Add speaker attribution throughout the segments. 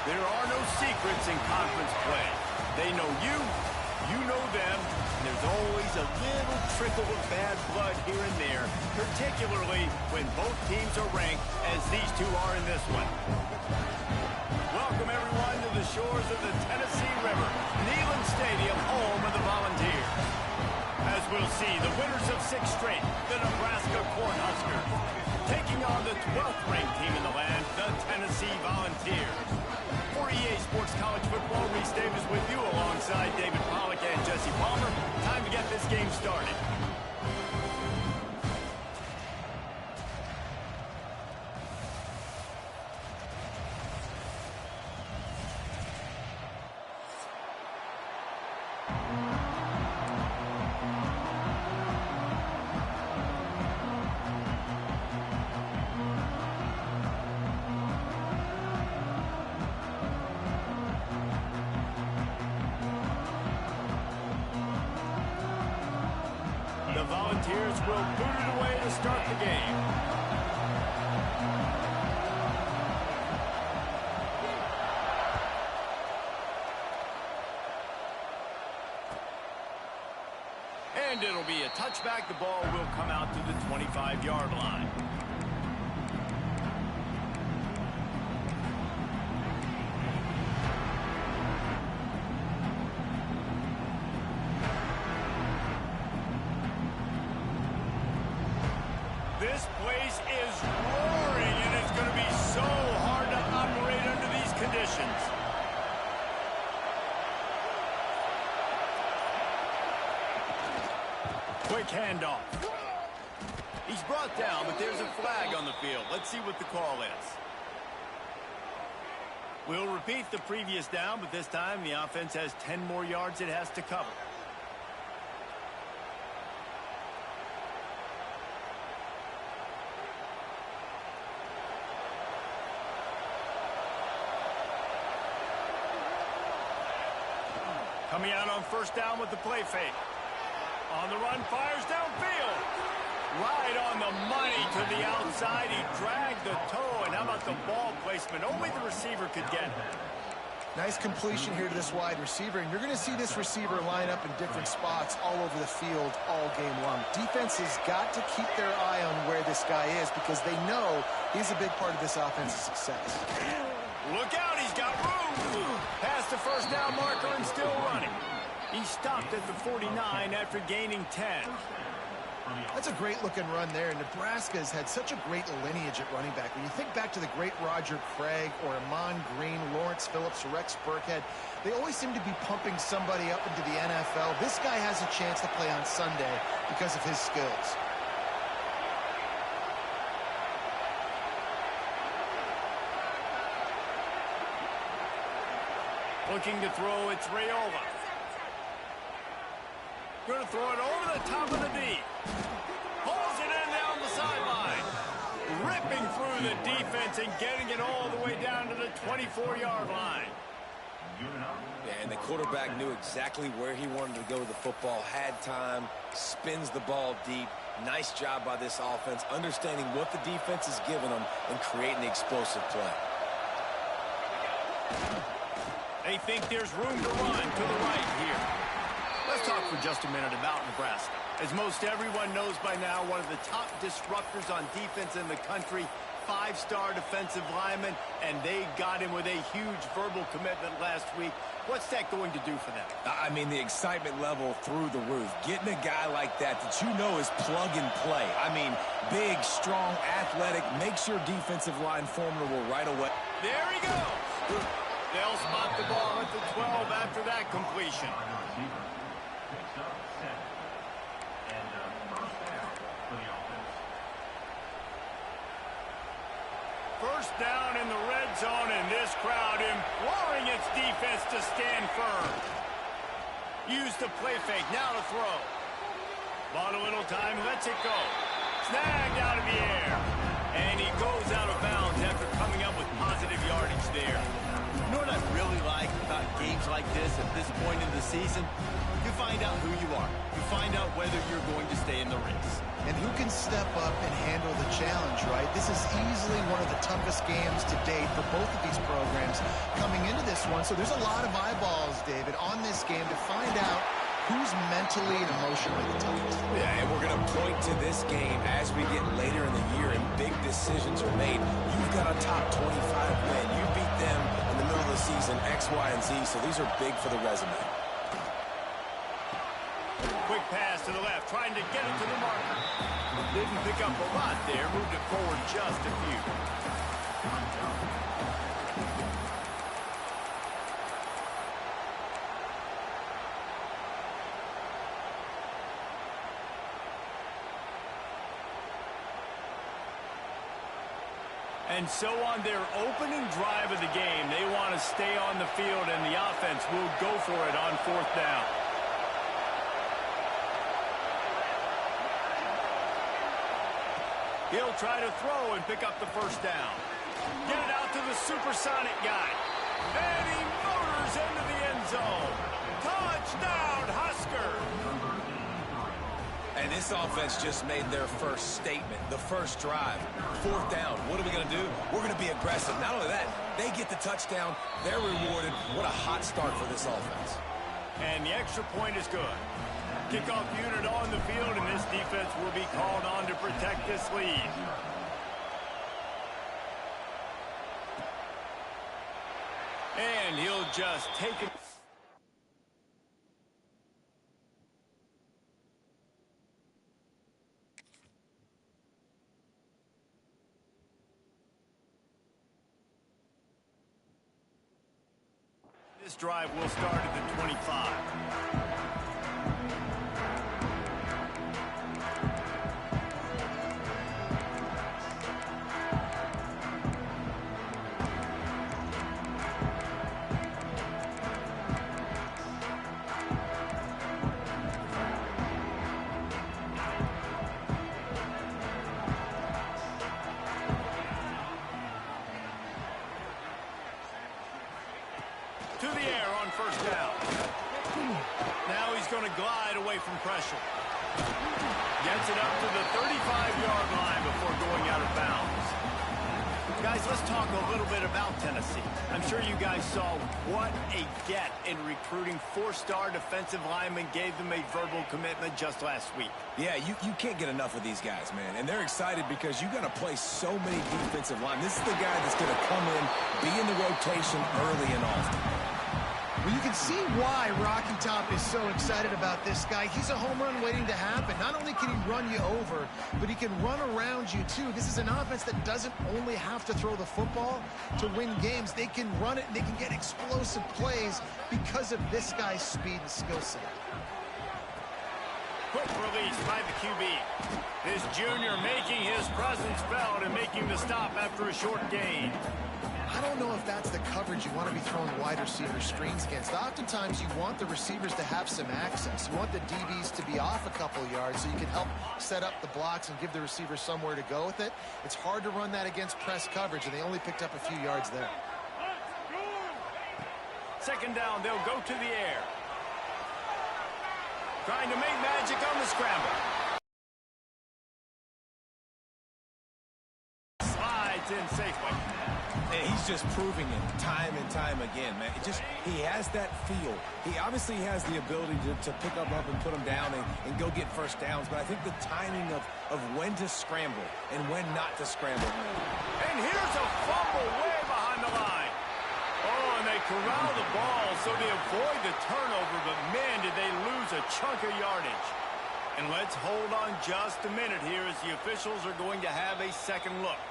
Speaker 1: There are no secrets in conference play. They know you, you know them, and there's always a little trickle of bad blood here and there, particularly when both teams are ranked, as these two are in this one. Welcome, everyone, to the shores of the Tennessee River, Neyland Stadium, home of the Volunteers. As we'll see, the winners of 6 straight, the Nebraska Cornhuskers, taking on the 12th-ranked team in the land, the Tennessee Volunteers. For EA Sports College Football, Reese Davis with you alongside David Pollack and Jesse Palmer. Time to get this game started. The Volunteers will boot it away to start the game. And it'll be a touchback. The ball will come out to the 25-yard line. This place is roaring, and it's going to be so hard to operate under these conditions. Quick handoff. He's brought down, but there's a flag on the field. Let's see what the call is. We'll repeat the previous down, but this time the offense has 10 more yards it has to cover. Coming out on first down with the play fake. On the run, fires downfield. Right on the money to the outside. He dragged the toe, and how about the ball placement? Only the receiver could get it.
Speaker 2: Nice completion here to this wide receiver, and you're going to see this receiver line up in different spots all over the field all game long. Defense has got to keep their eye on where this guy is because they know he's a big part of this offense's success.
Speaker 1: Look out, he's got room. Past the first down marker and still running. He stopped at the 49 after gaining 10.
Speaker 2: That's a great-looking run there. Nebraska has had such a great lineage at running back. When you think back to the great Roger Craig or Amon Green, Lawrence Phillips, or Rex Burkhead, they always seem to be pumping somebody up into the NFL. This guy has a chance to play on Sunday because of his skills.
Speaker 1: Looking to throw, it's Raiola. Going to throw it over the top of the D. Pulls it in down the sideline. Ripping through the defense and getting it all the way down to the 24-yard line.
Speaker 3: Yeah, and the quarterback knew exactly where he wanted to go with the football, had time, spins the ball deep. Nice job by this offense, understanding what the defense is giving them and creating the explosive play.
Speaker 1: They think there's room to run to the right here. Let's talk for just a minute about Nebraska. As most everyone knows by now, one of the top disruptors on defense in the country, 5-star defensive lineman, and they got him with a huge verbal commitment last week. What's that going to do for them?
Speaker 3: I mean, the excitement level through the roof. Getting a guy like that you know is plug and play. I mean, big, strong, athletic, makes your defensive line formidable right away.
Speaker 1: There he goes. They'll spot the ball at the 12 after that completion. First down in the red zone, and this crowd imploring its defense to stand firm. Use the play fake, now to throw. Bought a little time, lets it go. Snagged out of the air. And he goes out of bounds after coming up with positive yardage there. You know what I really like about games like this at this point in the season? You find out who you are. You find out whether you're going to stay in the race.
Speaker 2: And who can step up and handle the challenge, right? This is easily one of the toughest games to date for both of these programs coming into this one. So there's a lot of eyeballs, David, on this game to find out who's mentally and emotionally the toughest.
Speaker 3: Yeah, and we're going to point to this game as we get later in the year and big decisions are made. You've got a top 25 win. You beat them in the middle of the season, X, Y, and Z, so these are big for the resume.
Speaker 1: Quick pass to the left, trying to get it to the marker. Didn't pick up a lot there, moved it forward just a few. And so on their opening drive of the game, they want to stay on the field, and the offense will go for it on 4th down. He'll try to throw and pick up the 1st down. Get it out to the supersonic guy. And he motors into the end zone. Touchdown, Husker!
Speaker 3: And this offense just made their first statement, the first drive. 4th down. What are we going to do? We're going to be aggressive. Not only that, they get the touchdown. They're rewarded. What a hot start for this offense.
Speaker 1: And the extra point is good. Kickoff unit on the field, and this defense will be called on to protect this lead. And he'll just take it. This drive will start at the 25. To the air on 1st down. Now he's going to glide away from pressure. Gets it up to the 35-yard line before going out of bounds. Guys, let's talk a little bit about Tennessee. I'm sure you guys saw what a get in recruiting. 4-star defensive linemen gave them a verbal commitment just last week.
Speaker 3: Yeah, you can't get enough of these guys, man. And they're excited because you got to play so many defensive line. This is the guy that's going to come in, be in the rotation early and often.
Speaker 2: Well, you can see why Rocky Top is so excited about this guy. He's a home run waiting to happen. Not only can he run you over, but he can run around you, too. This is an offense that doesn't only have to throw the football to win games. They can run it, and they can get explosive plays because of this guy's speed and skill set.
Speaker 1: Quick release by the QB. This junior making his presence felt and making the stop after a short gain.
Speaker 2: I don't know if that's the coverage you want to be throwing wide receiver screens against. Oftentimes, you want the receivers to have some access. You want the DBs to be off a couple yards so you can help set up the blocks and give the receiver somewhere to go with it. It's hard to run that against press coverage, and they only picked up a few yards there.
Speaker 1: 2nd down, they'll go to the air. Trying to make magic on the scramble. Slides in safely.
Speaker 3: And he's just proving it time and time again, man. He has that feel. He obviously has the ability to pick up and put them down and go get 1st downs, but I think the timing of when to scramble and when not to scramble.
Speaker 1: And here's a fumble way behind the line. Oh, and they corral the ball, so they avoid the turnover, but man, did they lose a chunk of yardage. And let's hold on just a minute here as the officials are going to have a second look.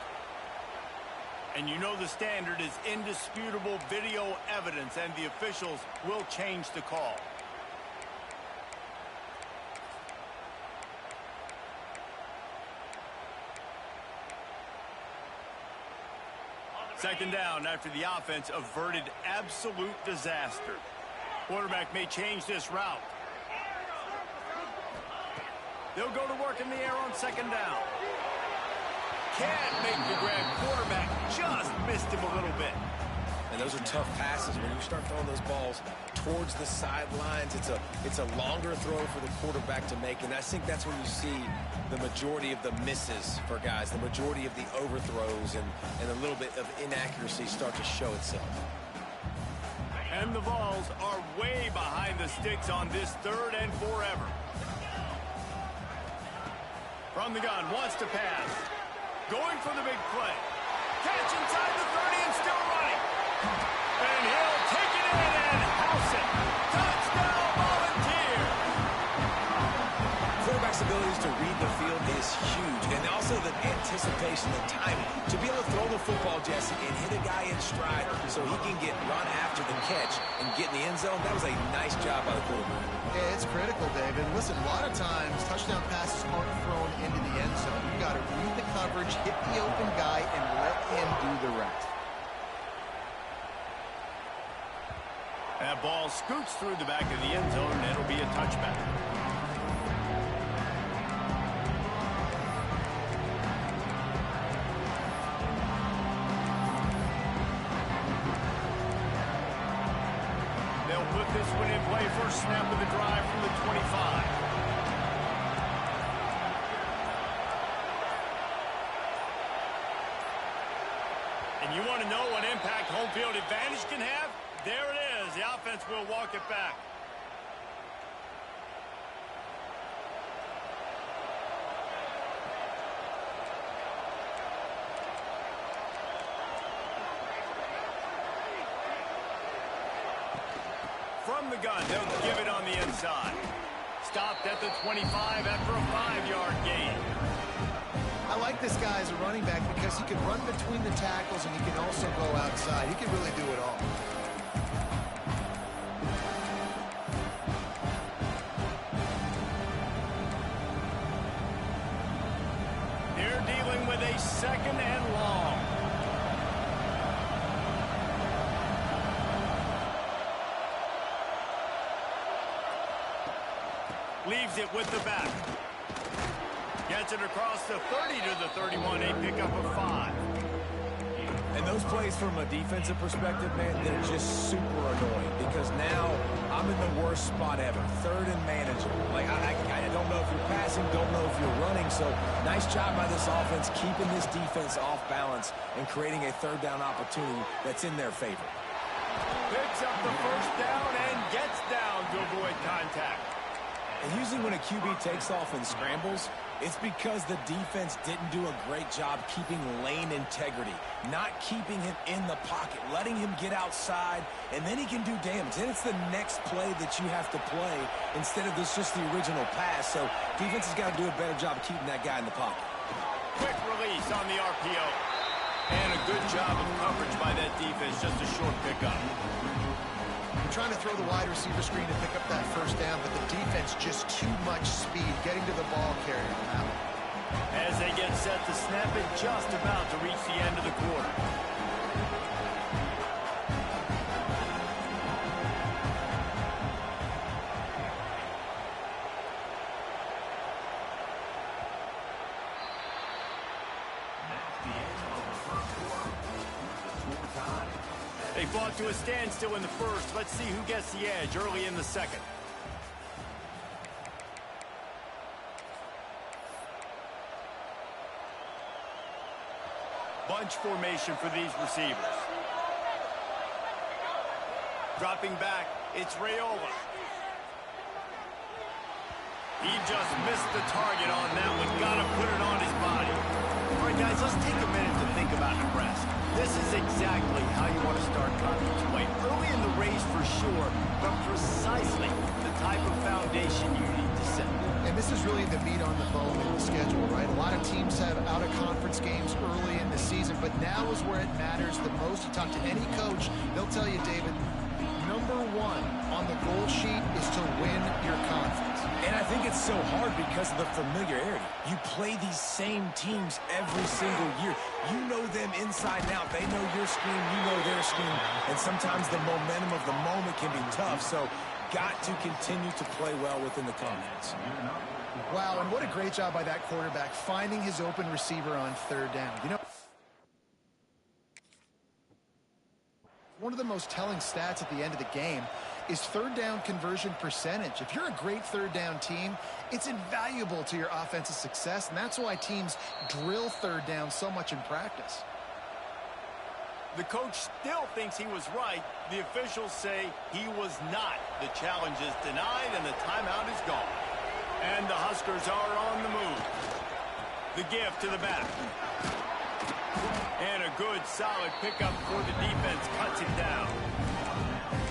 Speaker 1: And you know the standard is indisputable video evidence, and the officials will change the call. Second down after the offense averted absolute disaster. Quarterback may change this route. They'll go to work in the air on 2nd down. Can't make the grab. Quarterback just missed him a little bit.
Speaker 3: And those are tough passes. When you start throwing those balls towards the sidelines, it's a longer throw for the quarterback to make. And I think that's when you see the majority of the misses for guys, the majority of the overthrows and a little bit of inaccuracy start to show itself.
Speaker 1: And the Vols are way behind the sticks on this 3rd and forever. From the gun, wants to pass. Going for the big play. Catch inside the 30 and still running. And he'll take it in and house it. Touchdown, Volunteer.
Speaker 3: Quarterback's abilities to read the field is huge. And also the anticipation, the timing. To be able to throw the football, Jesse, and hit a guy in stride so he can get run after the catch and get in the end zone, that was a nice job by the quarterback.
Speaker 2: Yeah, it's critical, David. Listen, a lot of times touchdown passes aren't thrown into the end zone. You got to read the coverage, hit the open guy, and let him do the rest.
Speaker 1: That ball scoots through the back of the end zone, and it'll be a touchback. They'll put this one in play. First snap of the drive from the 25. And you want to know what impact home field advantage can have? There it is. The offense will walk it back. From the gun, they'll give it on the inside. Stopped at the 25 after a 5-yard gain.
Speaker 2: I like this guy as a running back because he can run between the tackles and he can also go outside. He can really do it all.
Speaker 1: They're dealing with a 2nd and long. Leaves it with the back. Gets it across the 30 to the 31, a pickup of 5.
Speaker 3: And those plays from a defensive perspective, man, they're just super annoying because now I'm in the worst spot ever. 3rd and manageable. Like, I don't know if you're passing, don't know if you're running. So nice job by this offense keeping this defense off balance and creating a 3rd down opportunity that's in their favor.
Speaker 1: Picks up the first down and gets down to avoid contact.
Speaker 3: And usually when a QB takes off and scrambles, it's because the defense didn't do a great job keeping lane integrity, not keeping him in the pocket, letting him get outside, and then he can do damage. Then it's the next play that you have to play instead of this just the original pass. So defense has got to do a better job of keeping that guy in the pocket.
Speaker 1: Quick release on the RPO. And a good job of coverage by that defense, just a short pickup.
Speaker 2: Trying to throw the wide receiver screen to pick up that first down, but the defense just too much speed getting to the ball carrier on that one.
Speaker 1: As they get set to snap it, just about to reach the end of the quarter. They fought to a standstill in the first. Let's see who gets the edge early in the second. Bunch formation for these receivers. Dropping back, it's Raiola. He just missed the target on that one. Got to put it on his body. All right, guys, let's take a minute to think about Nebraska. This is exactly how you want to start conference play. Early in the race for sure, but precisely the type of foundation you need to set.
Speaker 2: And this is really the meat on the bone in the schedule, right? A lot of teams have out-of-conference games early in the season, but now is where it matters the most. You talk to any coach, they'll tell you, David, number one on the goal sheet is to win your conference.
Speaker 3: And I think it's so hard because of the familiarity. You play these same teams every single year. You know them inside and out. They know your scheme, you know their scheme. And sometimes the momentum of the moment can be tough. So got to continue to play well within the conference.
Speaker 2: Wow, and what a great job by that quarterback finding his open receiver on 3rd down. You know, one of the most telling stats at the end of the game is third down conversion percentage. If you're a great third down team, it's invaluable to your offensive success, and that's why teams drill third down so much in practice.
Speaker 1: The coach still thinks he was right. The officials say he was not. The challenge is denied, and the timeout is gone. And the Huskers are on the move. The gift to the back. And a good, solid pickup for the defense. Cuts it down.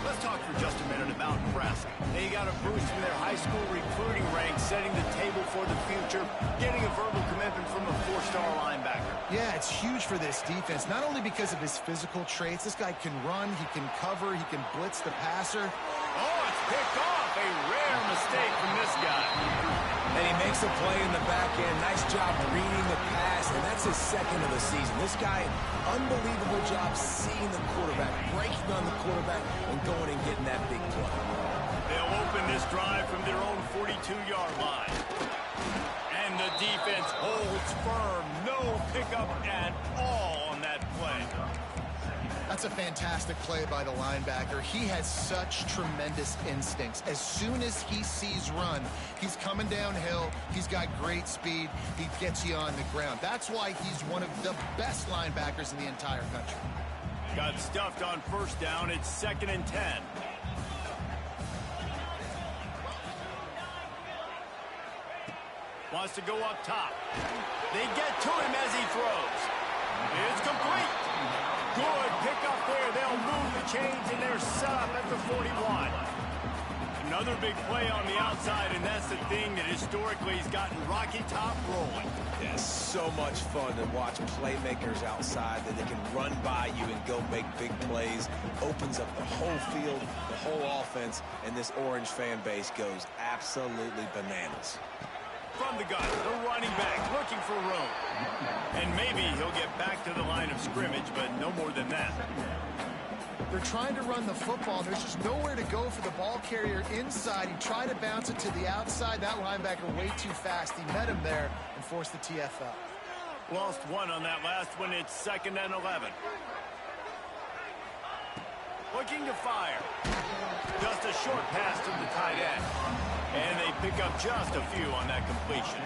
Speaker 1: Let's talk for just a minute about Nebraska. They got a boost from their high school recruiting ranks, setting the table for the future, getting a verbal commitment from a four-star linebacker.
Speaker 2: Yeah, it's huge for this defense, not only because of his physical traits. This guy can run, he can cover, he can blitz the passer.
Speaker 1: Oh, it's picked off. A rare mistake from this guy.
Speaker 3: And he makes a play in the back end. Nice job reading the pass, and that's his second of the season. This guy, unbelievable job seeing the quarterback, breaking on the quarterback, and going and getting that big play.
Speaker 1: They'll open this drive from their own 42-yard line. And the defense holds firm. No pickup at all on that play.
Speaker 2: That's a fantastic play by the linebacker. He has such tremendous instincts. As soon as he sees run, he's coming downhill. He's got great speed. He gets you on the ground. That's why he's one of the best linebackers in the entire country.
Speaker 1: Got stuffed on first down. It's 2nd and 10. Wants to go up top. They get to him as he throws. It's complete. Good pickup there. They'll move the chains, and they're set up at the 41. Another big play on the outside, and that's the thing that historically has gotten Rocky Top rolling.
Speaker 3: Yeah, so much fun to watch playmakers outside that they can run by you and go make big plays. Opens up the whole field, the whole offense, and this Orange fan base goes absolutely bananas.
Speaker 1: From the gun, the running back looking for room. And maybe he'll get back to the line of scrimmage, but no more than that.
Speaker 2: They're trying to run the football. There's just nowhere to go for the ball carrier inside. He tried to bounce it to the outside. That linebacker way too fast. He met him there and forced the TFL.
Speaker 1: Lost one on that last one. It's 2nd and 11. Looking to fire. Just a short pass to the tight end. And they pick up just a few on that completion.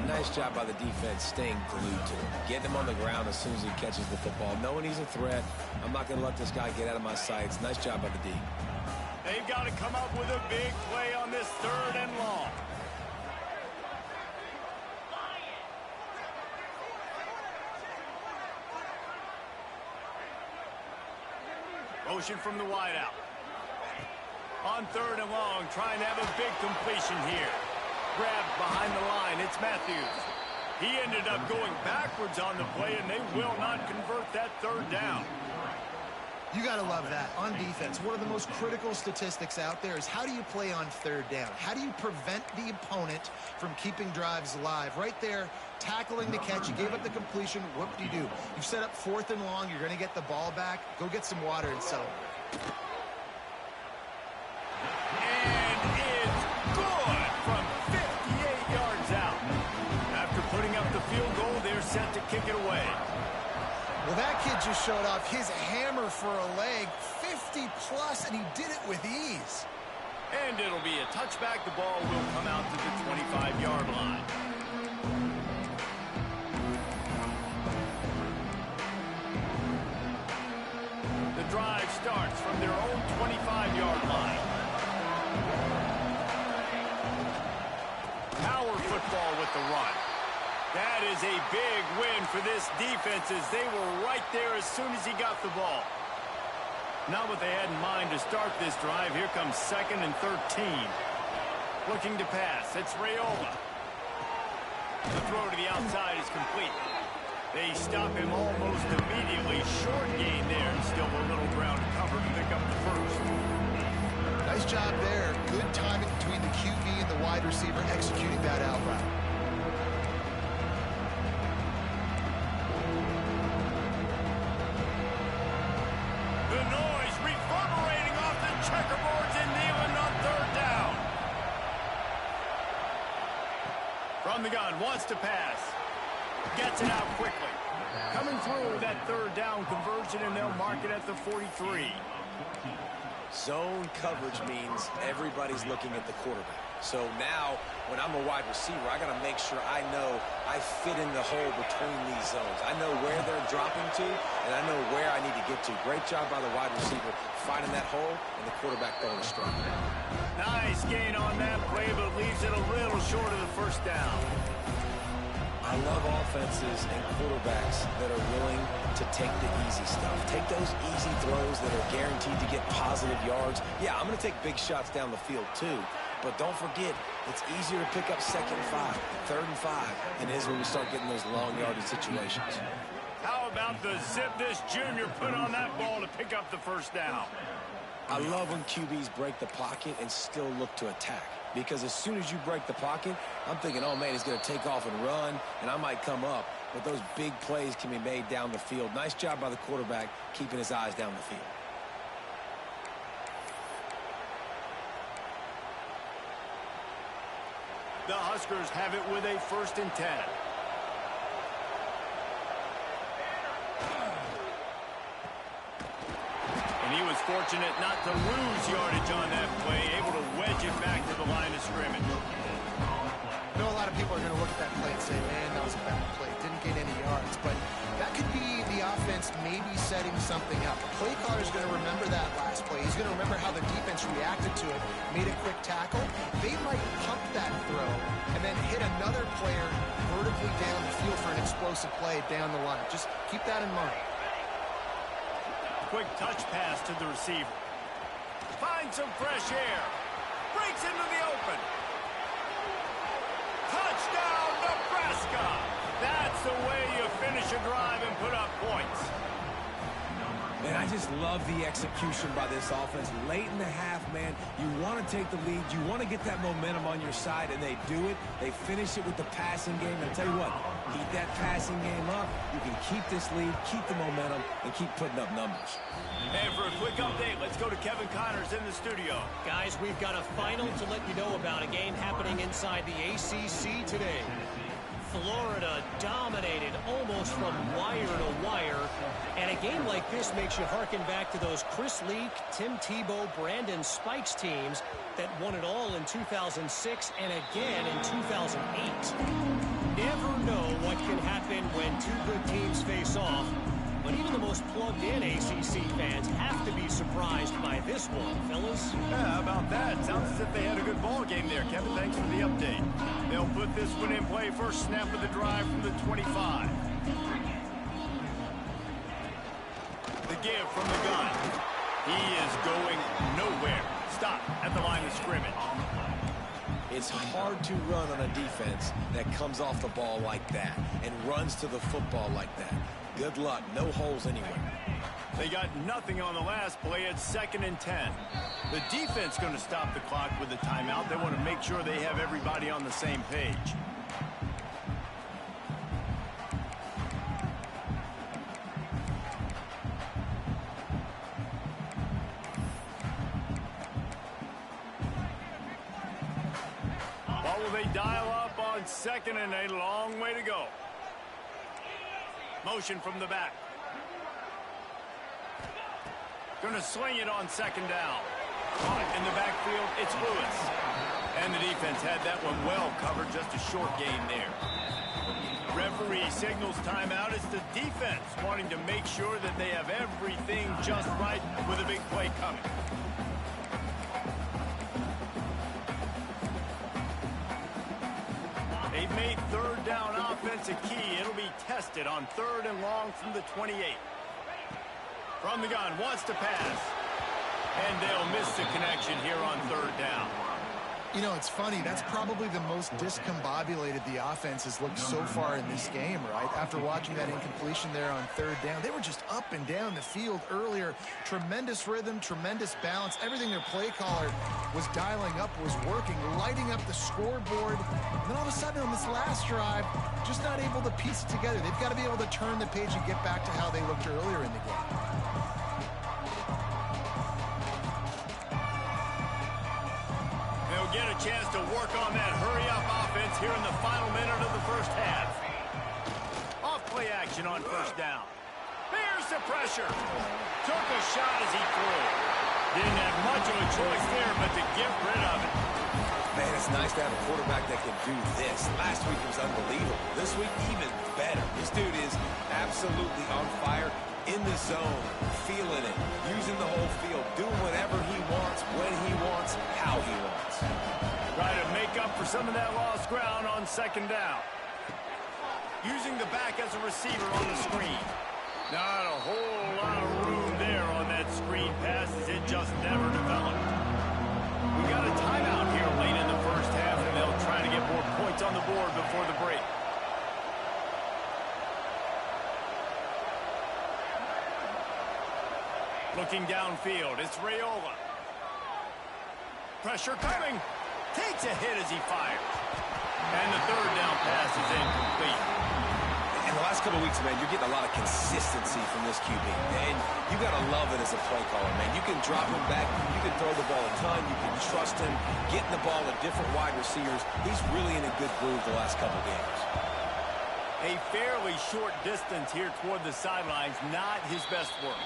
Speaker 3: Nice job by the defense staying glued to him. Getting him on the ground as soon as he catches the football. Knowing he's a threat, I'm not going to let this guy get out of my sights. Nice job by the D.
Speaker 1: They've got to come up with a big play on this 3rd and long. Motion from the wideout. On 3rd and long, trying to have a big completion here. Grabbed behind the line, it's Matthews. He ended up going backwards on the play, and they will not convert that 3rd down.
Speaker 2: You got to love that. On defense, one of the most critical statistics out there is how do you play on 3rd down? How do you prevent the opponent from keeping drives alive? Right there, tackling the catch. You gave up the completion. What do you do? You've set up 4th and long. You're going to get the ball back. Go get some water and celebrate.
Speaker 1: And it's good from 58 yards out. After putting up the field goal, they're set to kick it away.
Speaker 2: Well, that kid just showed off his hammer for a leg, 50-plus, and he did it with ease.
Speaker 1: And it'll be a touchback. The ball will come out to the 25-yard line. The drive starts from their own 25-yard line. Power football with the run. That is a big win for this defense as they were right there as soon as he got the ball. Not what they had in mind to start this drive. Here comes 2nd and 13. Looking to pass. It's Raiola. The throw to the outside is complete. They stop him almost immediately. Short gain there. Still a little ground to cover to pick up the first.
Speaker 2: Nice job there. Good timing between the QB and the wide receiver executing that out route.
Speaker 1: The noise reverberating off the checkerboards and Nealon on 3rd down. From the gun, wants to pass. Gets it out quickly. Coming through with that third down conversion, and they'll mark it at the 43.
Speaker 3: Zone coverage means everybody's looking at the quarterback. So now, when I'm a wide receiver, I got to make sure I know I fit in the hole between these zones. I know where they're dropping to, and I know where I need to get to. Great job by the wide receiver finding that hole, and the quarterback throwing a strike.
Speaker 1: Nice gain on that play, but leaves it a little short of the first down.
Speaker 3: I love offenses and quarterbacks that are willing to take the easy stuff. Take those easy throws that are guaranteed to get positive yards. Yeah, I'm going to take big shots down the field too, but don't forget, it's easier to pick up 2nd and 5, 3rd and 5 than it is when we start getting those long yardage situations.
Speaker 1: How about the zip this junior put on that ball to pick up the first down?
Speaker 3: I love when QBs break the pocket and still look to attack. Because as soon as you break the pocket, I'm thinking, oh, man, he's going to take off and run, and I might come up. But those big plays can be made down the field. Nice job by the quarterback keeping his eyes down the field.
Speaker 1: The Huskers have it with a 1st and 10. And he was fortunate not to lose yardage on that play, able to wedge it back to the line of scrimmage.
Speaker 2: I know a lot of people are going to look at that play and say, man, that was a bad play. Didn't get any yards. But that could be the offense maybe setting something up. The play caller is going to remember that last play. He's going to remember how the defense reacted to it, made a quick tackle. They might pump that throw and then hit another player vertically down the field for an explosive play down the line. Just keep that in mind.
Speaker 1: Quick touch pass to the receiver. Finds some fresh air. Breaks into the open. Touchdown, Nebraska! That's the way you finish a drive and put up points.
Speaker 3: Man, I just love the execution by this offense. Late in the half, man, you want to take the lead. You want to get that momentum on your side, and they do it. They finish it with the passing game. And I'll tell you what, keep that passing game up. You can keep this lead, keep the momentum, and keep putting up numbers.
Speaker 1: And for a quick update, let's go to Kevin Connors in the studio.
Speaker 4: Guys, we've got a final to let you know about, a game happening inside the ACC today. Florida dominated almost from wire to wire. And a game like this makes you harken back to those Chris Leak, Tim Tebow, Brandon Spikes teams that won it all in 2006 and again in 2008. Never know what can happen when two good teams face off. But even the most plugged-in ACC fans have to be surprised by this one, fellas.
Speaker 1: Yeah, how about that? Sounds as if they had a good ball game there. Kevin, thanks for the update. They'll put this one in play. First snap of the drive from the 25. The give from the gun. He is going nowhere. Stop at the line of scrimmage.
Speaker 3: It's hard to run on a defense that comes off the ball like that and runs to the football like that. Good luck. No holes anywhere.
Speaker 1: They got nothing on the last play. It's 2nd and 10. The defense going to stop the clock with a timeout. They want to make sure they have everybody on the same page. What will they dial up on 2nd and a long way to go? Motion from the back. Going to sling it on 2nd down. Caught in the backfield, it's Lewis. And the defense had that one well covered, just a short gain there. Referee signals timeout. It's the defense wanting to make sure that they have everything just right with a big play coming. They've made 3rd down offense a key. It'll be tested on 3rd and long from the 28. From the gun, wants to pass. And they'll miss the connection here on 3rd down.
Speaker 2: You know, it's funny. That's probably the most discombobulated the offense has looked so far in this game, right? After watching that incompletion there on 3rd down, they were just up and down the field earlier. Tremendous rhythm, tremendous balance. Everything their play caller was dialing up was working, lighting up the scoreboard. And then all of a sudden on this last drive, just not able to piece it together. They've got to be able to turn the page and get back to how they looked earlier in the game.
Speaker 1: Get a chance to work on that hurry-up offense here in the final minute of the first half. Off play action on first down. Here's the pressure. Took a shot as he threw. Didn't have much of a choice there but to get rid of it.
Speaker 3: Man, it's nice to have a quarterback that can do this. Last week was unbelievable. This week, even better. This dude is absolutely on fire, in the zone, feeling it, using the whole field, doing whatever he wants, when he wants, how he wants.
Speaker 1: Try to make up for some of that lost ground on second down. Using the back as a receiver on the screen. Not a whole lot of room there on that screen pass as it just never developed. We got a timeout here late in the first half, and they'll try to get more points on the board before the break. Looking downfield, it's Raiola. Pressure coming. Takes a hit as he fires. And the third down pass is incomplete.
Speaker 3: In the last couple of weeks, man, you're getting a lot of consistency from this QB. And you got to love it as a play caller, man. You can drop him back. You can throw the ball a ton. You can trust him. Getting the ball to different wide receivers. He's really in a good groove the last couple of games.
Speaker 1: A fairly short distance here toward the sidelines. Not his best work.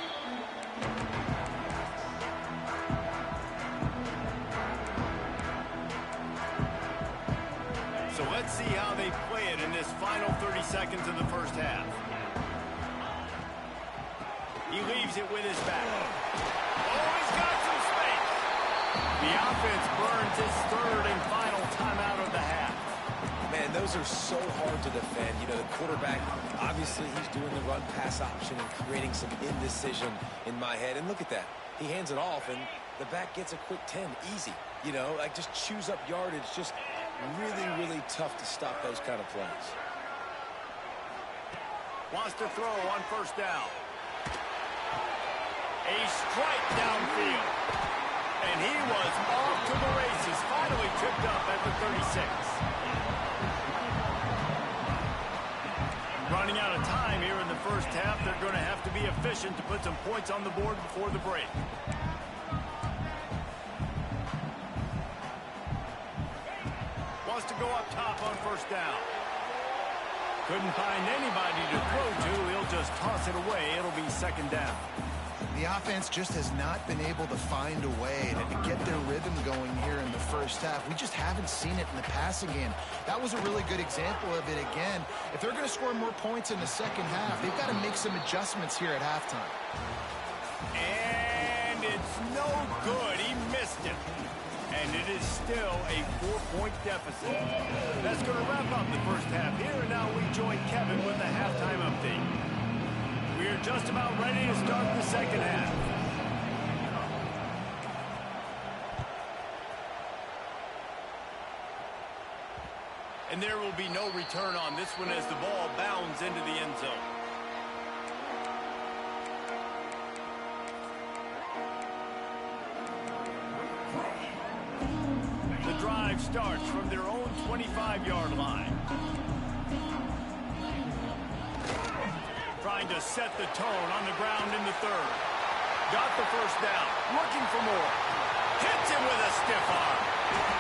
Speaker 1: So let's see how they play it in this final 30 seconds of the first half. He leaves it with his back. Oh, he's got some space. The offense burns its third and final timeout of the half.
Speaker 3: Man, those are so hard to defend. You know, the quarterback, obviously he's doing the run-pass option and creating some indecision in my head. And look at that. He hands it off, and the back gets a quick 10. Easy. You know, like just chews up yardage. Just really, really tough to stop those kind of plays.
Speaker 1: Wants to throw on first down. A strike downfield. And he was off to the races. Finally tripped up at the 36. Running out of time here in the first half. They're going to have to be efficient to put some points on the board before the break. Wants to go up top on first down. Couldn't find anybody to throw to. He'll just toss it away. It'll be second down.
Speaker 2: The offense just has not been able to find a way to get their rhythm going here in the first half. We just haven't seen it in the passing game. That was a really good example of it again. If they're going to score more points in the second half, they've got to make some adjustments here at halftime.
Speaker 1: And it's no good. He missed it. And it is still a 4-point deficit. That's going to wrap up the first half here. And now we join Kevin with the halftime update. We're just about ready to start the second half. And there will be no return on this one as the ball bounds into the end zone. The drive starts from their own 25-yard line. Trying to set the tone on the ground in the third. Got the first down. Looking for more. Hits him with a stiff arm.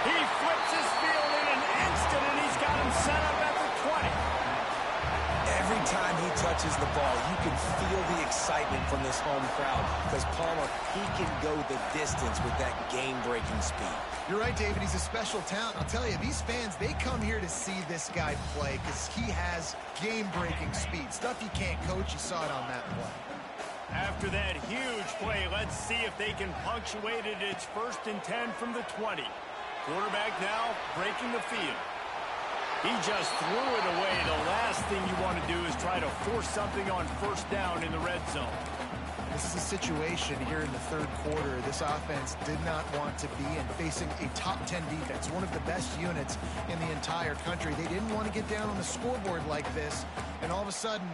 Speaker 1: He flips his field in an instant, and he's got him set up at the 20.
Speaker 3: Every time he touches the ball, you can feel the excitement from this home crowd because Palmer, he can go the distance with that game-breaking speed.
Speaker 2: You're right, David. He's a special talent. I'll tell you, these fans, they come here to see this guy play because he has game-breaking speed. Stuff you can't coach. You saw it on that play.
Speaker 1: After that huge play, let's see if they can punctuate it. It's 1st and 10 from the 20. Quarterback now breaking the field. He just threw it away. The last thing you want to do is try to force something on first down in the red zone.
Speaker 2: This is a situation here in the third quarter. This offense did not want to be in facing a top 10 defense, one of the best units in the entire country. They didn't want to get down on the scoreboard like this and all of a sudden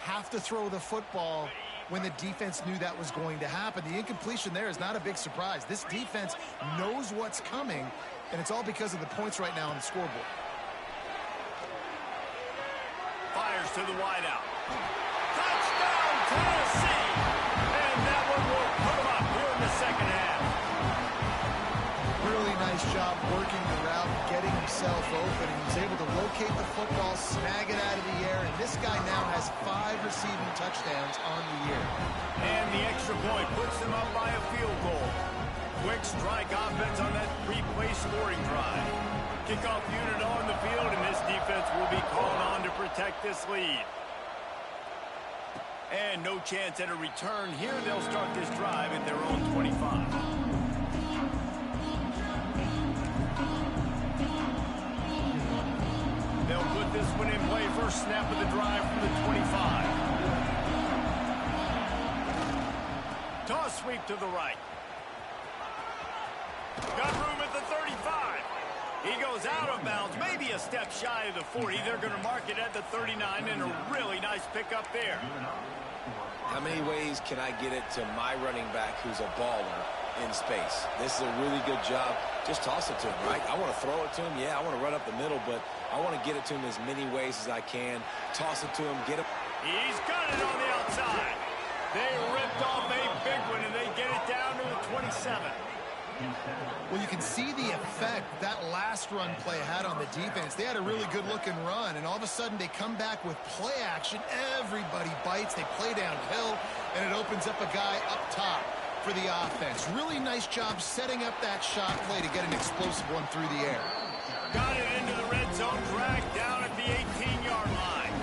Speaker 2: have to throw the football when the defense knew that was going to happen. The incompletion there is not a big surprise. This defense knows what's coming, and it's all because of the points right now on the scoreboard.
Speaker 1: Fires to the wideout. Touchdown, Tennessee! And that one will put them up here in the second half.
Speaker 2: Really nice job working the route, getting him himself open, and he's able to locate the football, snag it out of the air, and this guy now has 5 receiving touchdowns on the year.
Speaker 1: And the extra point puts them up by a field goal. Quick strike offense on that 3-play scoring drive. Kickoff unit on the field, and this defense will be called on to protect this lead. And no chance at a return here. They'll start this drive at their own 25. They'll put this one in play. First snap of the drive from the 25. Toss sweep to the right. Got room at the 35. He goes out of bounds, maybe a step shy of the 40. They're going to mark it at the 39, and a really nice pickup there.
Speaker 3: How many ways can I get it to my running back who's a baller in space? This is a really good job. Just toss it to him, right? I want to throw it to him. Yeah, I want to run up the middle, but I want to get it to him as many ways as I can. Toss it to him, get him.
Speaker 1: He's got it on the outside. They ripped off a big one, and they get it down to the 27.
Speaker 2: Well, you can see the effect that last run play had on the defense. They had a really good-looking run, and all of a sudden they come back with play action. Everybody bites. They play downhill, and it opens up a guy up top for the offense. Really nice job setting up that shot play to get an explosive one through the air.
Speaker 1: Got it into the red zone, dragged down at the 18-yard line.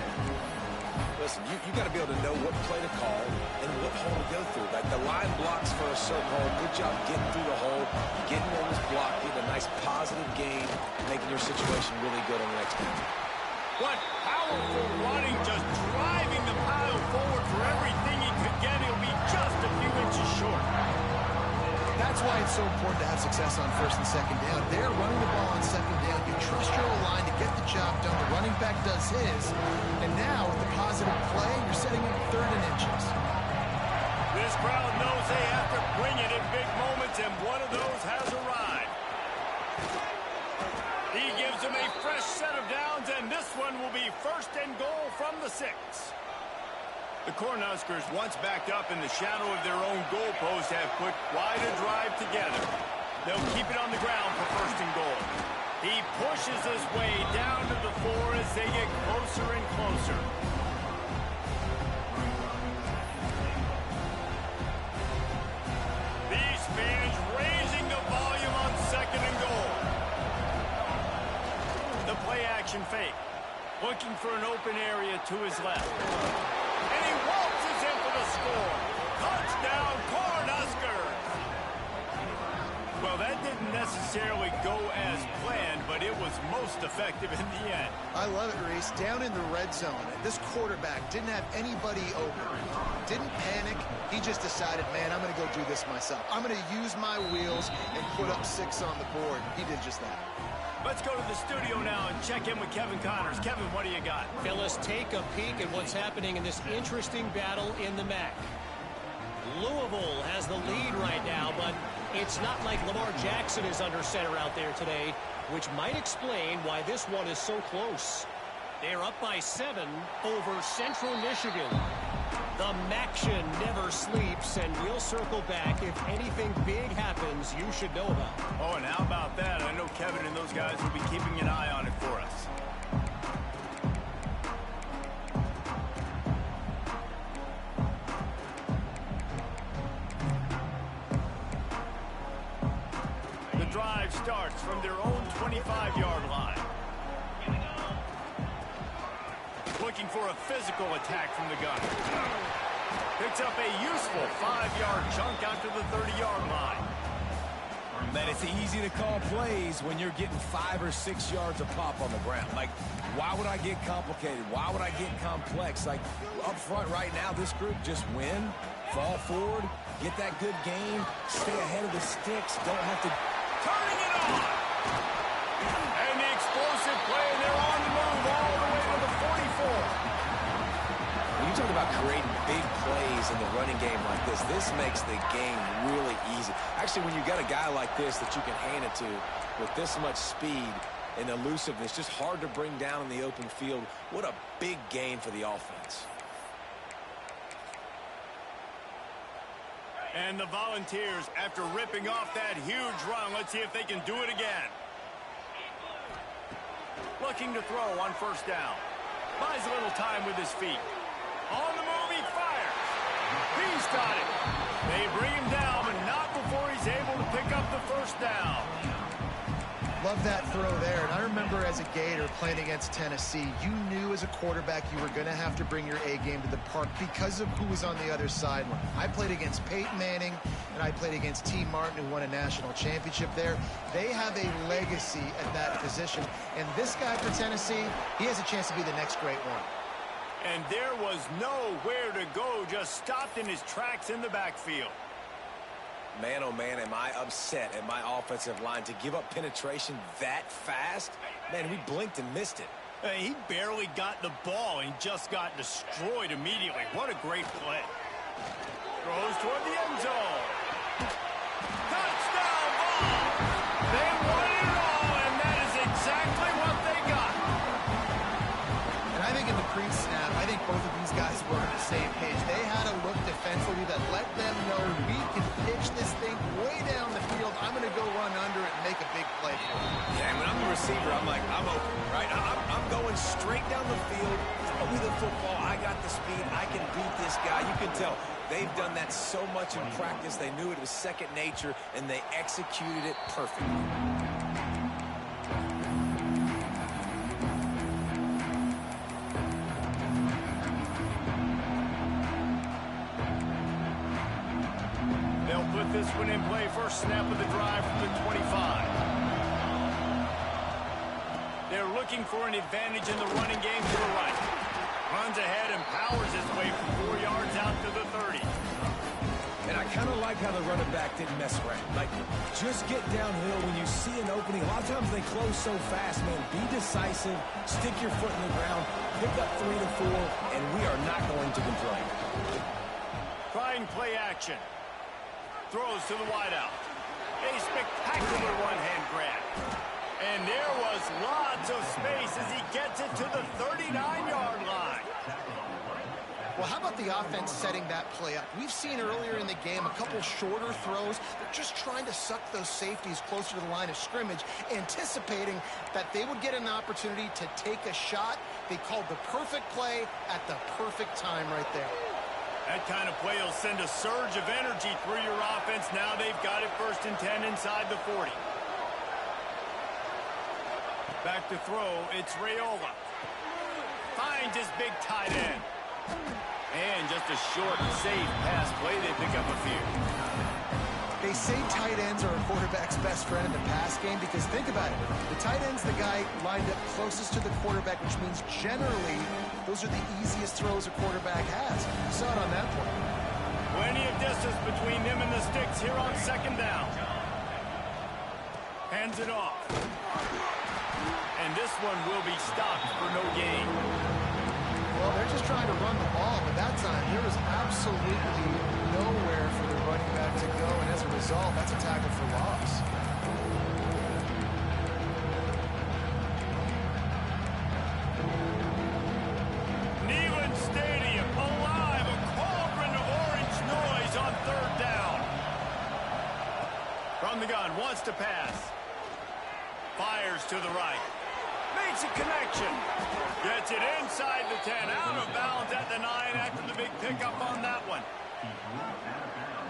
Speaker 3: Listen, you got to be able to know what play to call and what hole to go through. Like the line blocks for a certain hole. Good job getting through the hole, getting where it was blocked, getting a nice positive gain, making your situation really good on the next game.
Speaker 1: What powerful running, just driving the pile forward for everything he could get. He'll be just a few inches short.
Speaker 2: That's why it's so important to have success on first and second down. They're running the ball on second down. You trust your line to get the job done. The running back does his. And now, with the positive play, you're setting up 3rd and inches.
Speaker 1: This crowd knows they have to bring it in big moments, and one of those has arrived. He gives them a fresh set of downs, and this one will be 1st and goal from the 6. The Cornhuskers, once backed up in the shadow of their own goalpost, have put quite a drive together. They'll keep it on the ground for 1st and goal. He pushes his way down to the 4 as they get closer and closer. These fans raising the volume on 2nd and goal. The play action fake. Looking for an open area to his left. And he waltzes in for the score. Touchdown, Cornhuskers! Well, that didn't necessarily go as planned, but it was most effective in the end.
Speaker 2: I love it, Reese. Down in the red zone, this quarterback didn't have anybody open. Didn't panic. He just decided, man, I'm going to go do this myself. I'm going to use my wheels and put up 6 on the board. He did just that.
Speaker 1: Let's go to the studio now and check in with Kevin Connors. Kevin, what do you got?
Speaker 4: Phyllis, take a peek at what's happening in this interesting battle in the MAC. Louisville has the lead right now, but it's not like Lamar Jackson is under center out there today, which might explain why this one is so close. They're up by 7 over Central Michigan. The MACtion never sleeps, and we'll circle back if anything big happens you should know about.
Speaker 1: Oh, and how about that? I know Kevin and those guys will be keeping an eye on it for us. The drive starts from their own 25-yard line. Looking for a physical attack from the gun. Picks up a useful 5-yard chunk out to the 30-yard line.
Speaker 3: Man, it's easy to call plays when you're getting 5 or 6 yards a pop on the ground. Like, why would I get complicated? Why would I get complex? Like, up front right now, this group just win, fall forward, get that good game, stay ahead of the sticks, don't have to...
Speaker 1: Turning it on! And the explosive play, and they're on the move all the way to the 44.
Speaker 3: When you talk about creating big plays in the running game like this makes the game really easy. Actually, when you got a guy like this that you can hand it to with this much speed and elusiveness, just hard to bring down in the open field, what a big gain for the offense.
Speaker 1: And the Volunteers, after ripping off that huge run, let's see if they can do it again. Looking to throw on first down. Buys a little time with his feet. On the move, he fires. He's got it. They bring him down, but not before he's able to pick up the first down.
Speaker 2: Love that throw there. And I remember as a Gator playing against Tennessee, you knew as a quarterback you were going to have to bring your A game to the park because of who was on the other sideline. I played against Peyton Manning, and I played against T. Martin, who won a national championship there. They have a legacy at that position. And this guy for Tennessee, he has a chance to be the next great one.
Speaker 1: And there was nowhere to go, just stopped in his tracks in the backfield.
Speaker 3: Man, oh man, am I upset at my offensive line to give up penetration that fast? Man, we blinked and missed it.
Speaker 1: He barely got the ball and just got destroyed immediately. What a great play. Throws toward the end zone. Touchdown ball! They won it all, and that is exactly what they got.
Speaker 2: And I think in the pre-snap, I think both of these guys were on the same page. They had a look defensively that let them know we can pitch this thing way down the field. I'm going to go run under it and make a big play for it.
Speaker 3: Yeah, and when I'm the receiver, I'm like, I'm open, right? I'm going straight down the field. Throw me the football. I got the speed. I can beat this guy. You can tell they've done that so much in practice. They knew it was second nature, and they executed it perfectly.
Speaker 1: Put this one in play. First snap of the drive from the 25. They're looking for an advantage in the running game to the right. Runs ahead and powers his way from 4 yards out to the 30.
Speaker 3: And I kind of like how the running back didn't mess around. Like, just get downhill when you see an opening. A lot of times they close so fast, man. Be decisive. Stick your foot in the ground. Pick up 3 to 4, and we are not going to complain.
Speaker 1: Trying play action. Throws to the wideout. A spectacular one-hand grab. And there was lots of space as he gets it to the 39-yard line.
Speaker 2: Well, how about the offense setting that play up? We've seen earlier in the game a couple shorter throws. They're just trying to suck those safeties closer to the line of scrimmage, anticipating that they would get an opportunity to take a shot. They called the perfect play at the perfect time right there.
Speaker 1: That kind of play will send a surge of energy through your offense. Now they've got it 1st and 10 inside the 40. Back to throw, it's Raiola. Finds his big tight end. And just a short, safe pass play. They pick up a few.
Speaker 2: They say tight ends are a quarterback's best friend in the pass game because think about it. The tight end's the guy lined up closest to the quarterback, which means generally those are the easiest throws a quarterback has. You saw it on that play.
Speaker 1: Plenty of distance between them and the sticks here on 2nd down. Hands it off. And this one will be stopped for no gain.
Speaker 2: Well, they're just trying to run the ball, but that time there was absolutely nowhere for the running back to go, and as a result, that's a tackle for loss.
Speaker 1: Neyland Stadium alive, a cauldron of orange noise on 3rd down. From the gun, wants to pass. Fires to the right. Makes a connection. Gets it inside the 10. Out of bounds at the 9 after the big pickup on that one.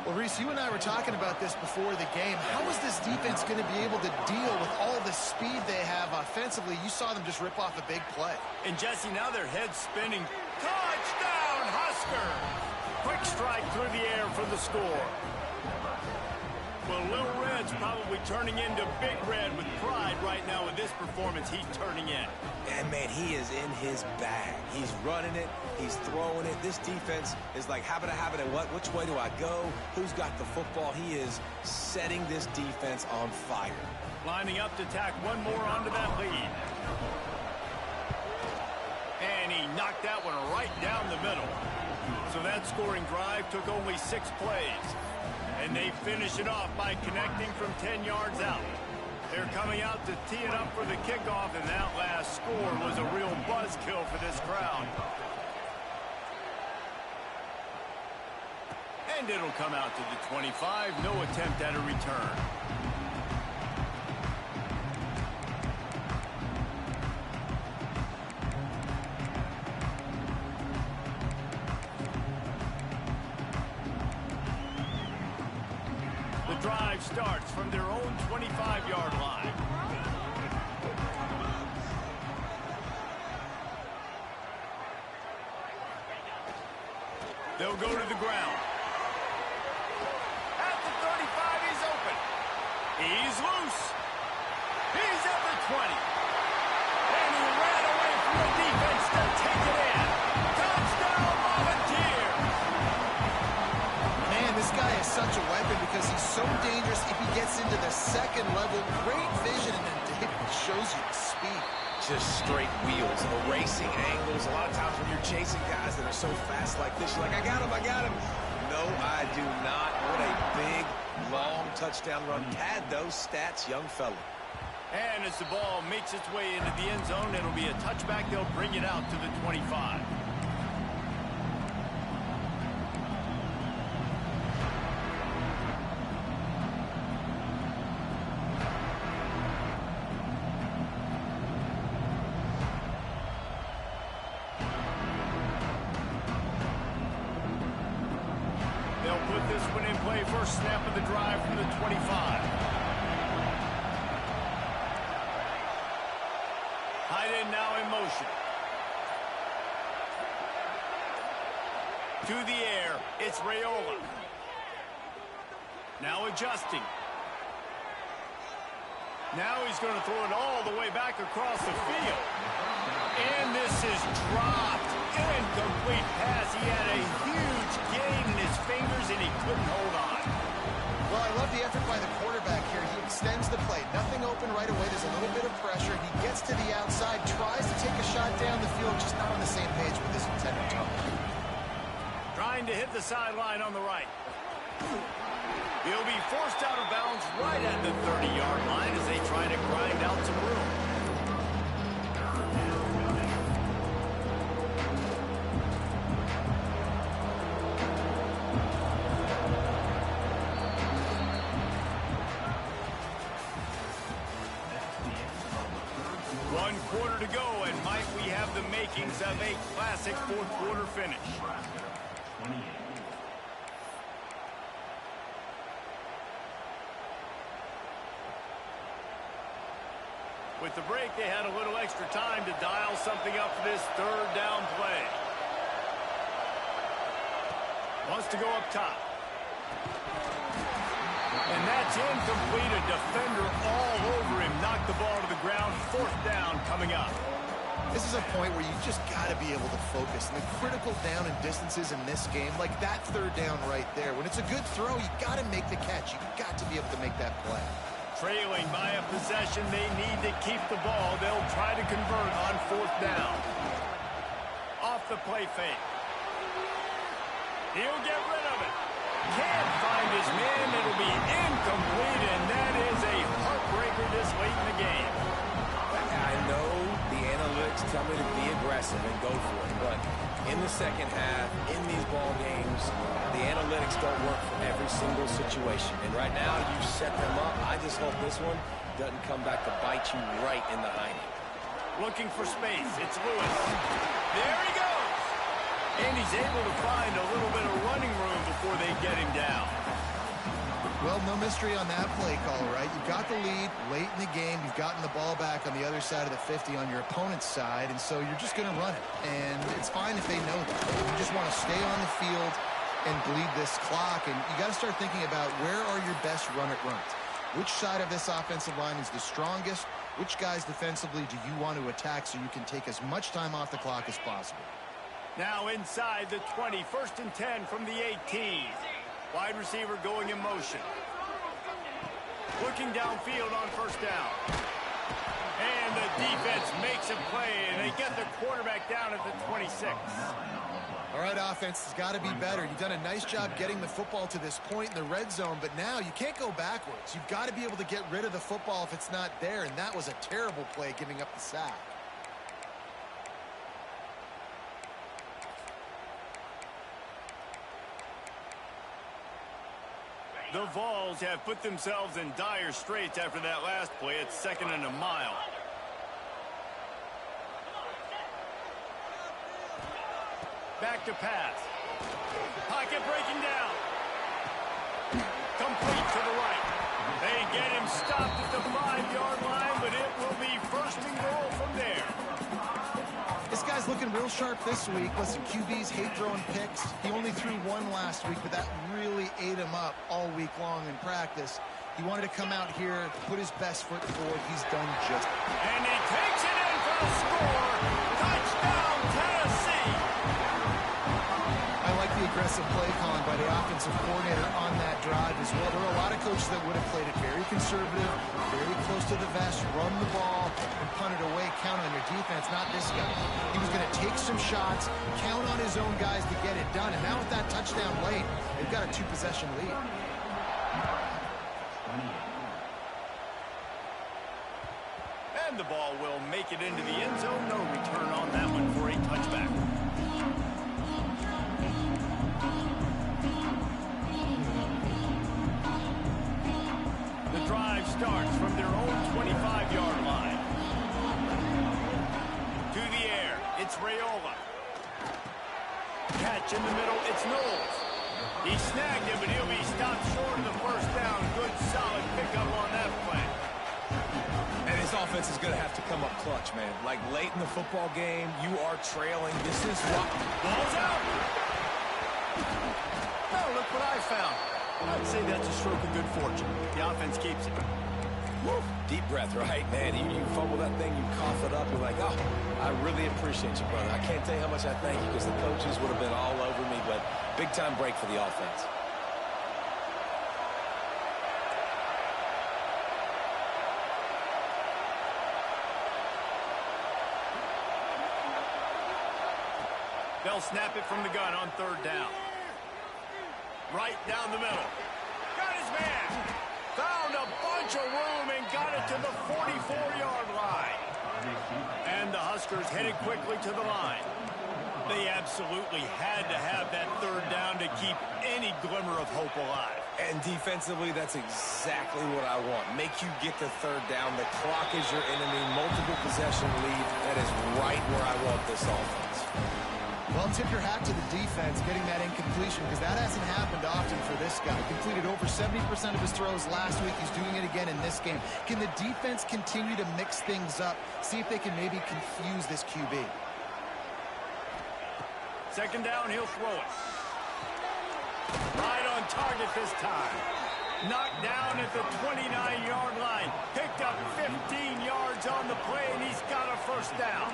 Speaker 2: Well, Reese, you and I were talking about this before the game. How is this defense going to be able to deal with all the speed they have offensively? You saw them just rip off a big play.
Speaker 1: And, Jesse, now their head's spinning. Touchdown, Husker! Quick strike through the air for the score. Well, Little Red's probably turning into Big Red with pride right now with this performance he's turning in.
Speaker 3: And, man, he is in his bag. He's running it. He's throwing it. This defense is like, habit, and what? Which way do I go? Who's got the football? He is setting this defense on fire.
Speaker 1: Lining up to tack one more onto that lead. And he knocked that one right down the middle. So that scoring drive took only 6 plays. And they finish it off by connecting from 10 yards out. They're coming out to tee it up for the kickoff, and that last score was a real buzzkill for this crowd. And it'll come out to the 25. No attempt at a return. drive starts from their own 25-yard line. They'll go to the ground. At the 35, he's open. He's loose. He's at the 20. And he ran away from the defense to take it in. Touchdown, Volunteers!
Speaker 2: Man, this guy is such a weapon because he's so dangerous if he gets into the second level. Great vision, and then David shows you the speed.
Speaker 3: Just straight wheels, erasing angles. A lot of times when you're chasing guys that are so fast like this, you're like, I got him, I got him. No, I do not. What a big, long touchdown run. Pad those stats, young fella.
Speaker 1: And as the ball makes its way into the end zone, it'll be a touchback. They'll bring it out to the 25. They'll put this one in play. First snap of the drive from the 25. Tight end now in motion. To the air, it's Raiola. Now adjusting. Now he's going to throw it all the way back across the field. And this is dropped. Incomplete pass. He had a huge gain in his fingers, and he couldn't hold on.
Speaker 2: Well, I love the effort by the quarterback here. He extends the play. Nothing open right away. There's a little bit of pressure. He gets to the outside, tries to take a shot down the field, just not on the same page with his intended target.
Speaker 1: Trying to hit the sideline on the right. He'll be forced out of bounds right at the 30-yard line as they try to grind out some room. One quarter to go, and might we have the makings of a classic fourth-quarter finish. With the break, they had a little extra time to dial something up for this third down play. Wants to go up top. And that's incomplete. A defender all over him. Knocked the ball to the ground. Fourth down coming up.
Speaker 2: This is a point where you just got to be able to focus. And the critical down and distances in this game, like that third down right there. When it's a good throw, you got to make the catch. You got to be able to make that play.
Speaker 1: Trailing by a possession, they need to keep the ball. They'll try to convert on fourth down. Off the play fake. He'll get rid of it. Can't find his man. It'll be incomplete, and that is a heartbreaker this late in the game.
Speaker 3: I know the analytics tell me to be aggressive and go for it, but in the second half, in these ball games, the analytics don't work for every single situation. And right now, you set them up. I just hope this one doesn't come back to bite you right in the hiney.
Speaker 1: Looking for space. It's Lewis. There he goes. And he's able to find a little bit of running room before they get him down.
Speaker 2: Well, no mystery on that play call, right? You've got the lead late in the game. You've gotten the ball back on the other side of the 50 on your opponent's side, and so you're just going to run it. And it's fine if they know that. You just want to stay on the field and bleed this clock, and you got to start thinking about where are your best run-it runs. Which side of this offensive line is the strongest? Which guys defensively do you want to attack so you can take as much time off the clock as possible?
Speaker 1: Now inside the 20, first and 10 from the 18. Wide receiver going in motion. Looking downfield on first down. And the defense makes a play, and they get the quarterback down at the 26.
Speaker 2: All right, offense has got to be better. You've done a nice job getting the football to this point in the red zone, but now you can't go backwards. You've got to be able to get rid of the football if it's not there, and that was a terrible play giving up the sack.
Speaker 1: The Vols have put themselves in dire straits after that last play. It's second and a mile. Back to pass. Pocket breaking down. Complete to the right. stopped at the 5-yard line, but it will be first and goal from there.
Speaker 2: This guy's looking real sharp this week. Listen, QBs hate throwing picks. He only threw one last week, but that really ate him up all week long in practice. He wanted to come out here, put his best foot forward. He's done just that.
Speaker 1: And he takes it in for the score. Touchdown, Tennessee.
Speaker 2: I like the aggressive play calling by the offensive coordinator on that drive as well. There are a lot of coaches that would have played it very conservative, very close to the vest, run the ball, and punt it away, count on your defense. Not this guy. He was going to take some shots, count on his own guys to get it done. And now with that touchdown late, they've got a 2-possession lead.
Speaker 1: And the ball will make it into the end zone. No return on that one for a touchback. The drive starts from their own 25-yard line. To the air, it's Raiola. Catch in the middle, it's Knowles. He snagged it, but he'll be stopped short of the first down. Good, solid pickup on that play.
Speaker 3: And his offense is going to have to come up clutch, man. Like late in the football game, you are trailing. This is what...
Speaker 1: Ball's out. Oh, look what I found. I'd say that's a stroke of good fortune. The offense keeps it.
Speaker 3: Woo. Deep breath, right, man? You fumble that thing, you cough it up. You're like, oh, I really appreciate you, brother. I can't tell you how much I thank you because the coaches would have been all over me, but big-time break for the offense.
Speaker 1: They'll snap it from the gun on third down. Right down the middle. Got his man. Found a bunch of room and got it to the 44-yard line. And the Huskers headed quickly to the line. They absolutely had to have that third down to keep any glimmer of hope alive.
Speaker 3: And defensively, that's exactly what I want. Make you get the third down. The clock is your enemy. Multiple possession lead. That is right where I want this offense.
Speaker 2: Well, tip your hat to the defense getting that incompletion because that hasn't happened often for this guy. Completed over 70% of his throws last week. He's doing it again in this game. Can the defense continue to mix things up? See if they can maybe confuse this QB.
Speaker 1: Second down, he'll throw it. Right on target this time. Knocked down at the 29-yard line. Picked up 15 yards on the play, and he's got a first down.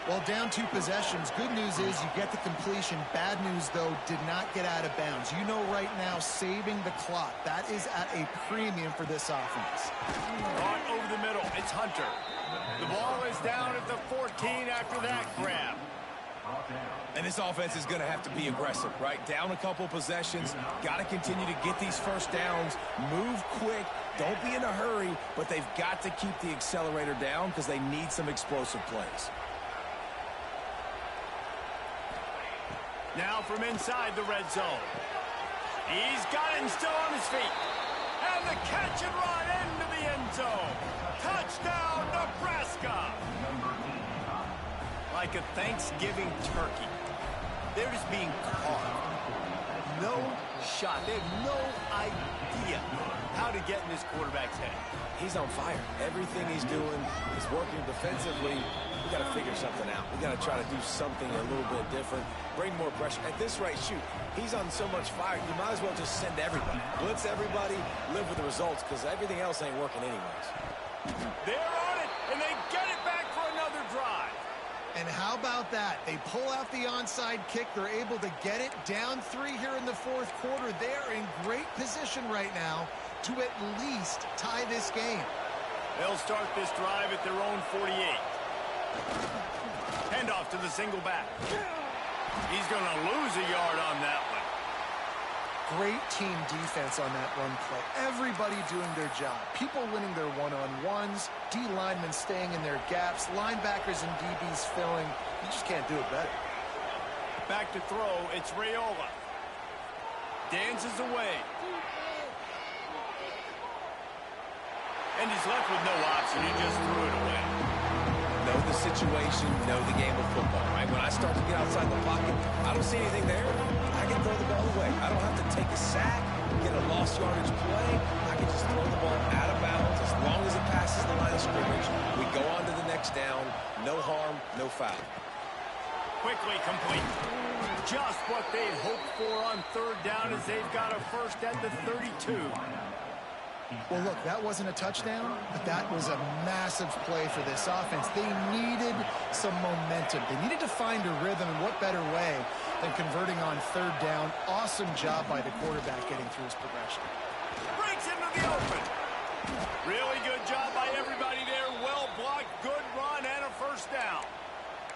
Speaker 2: Well, down 2 possessions. Good news is you get the completion. Bad news, though, did not get out of bounds. You know right now, saving the clock. That is at a premium for this offense.
Speaker 1: Brought over the middle. It's Hunter. The ball is down at the 14 after that grab.
Speaker 3: And this offense is going to have to be aggressive, right? Down a couple possessions. Got to continue to get these first downs. Move quick. Don't be in a hurry, but they've got to keep the accelerator down because they need some explosive plays.
Speaker 1: Now from inside the red zone. He's got it and still on his feet. And the catch and run into the end zone. Touchdown, Nebraska. Like a Thanksgiving turkey. They're just being carved. No shot. They have no idea how to get in this quarterback's head.
Speaker 3: He's on fire. Everything he's doing is working defensively. We got to figure something out. We got to try to do something a little bit different. Bring more pressure. At this rate, shoot, he's on so much fire, you might as well just send everybody. Blitz everybody, live with the results, because everything else ain't working anyways.
Speaker 1: They're on it, and they get it back for another drive.
Speaker 2: And how about that? They pull out the onside kick. They're able to get it down 3 here in the fourth quarter. They're in great position right now to at least tie this game.
Speaker 1: They'll start this drive at their own 48. Handoff to the single back. He's going to lose a yard on that one.
Speaker 2: Great team defense on that run play. Everybody doing their job. People winning their one-on-ones, D linemen staying in their gaps, linebackers and DBs filling. You just can't do it better.
Speaker 1: Back to throw, it's Raiola. Dances away. And he's left with no option. He just threw it away.
Speaker 3: Know the situation, know the game of football, right? When I start to get outside the pocket, I don't see anything there. I can throw the ball away. I don't have to take a sack, get a lost yardage play. I can You just throw the ball out of bounds. As long as it passes the line of scrimmage, we go on to the next down. No harm, no foul.
Speaker 1: Quickly complete. Just what they'd hoped for on third down as they've got a first at the 32.
Speaker 2: Well, look, that wasn't a touchdown, but that was a massive play for this offense. They needed some momentum. They needed to find a rhythm, and what better way than converting on third down. Awesome job by the quarterback getting through his progression.
Speaker 1: Breaks into the open. Really good job by everybody there. Well blocked, good run, and a first down.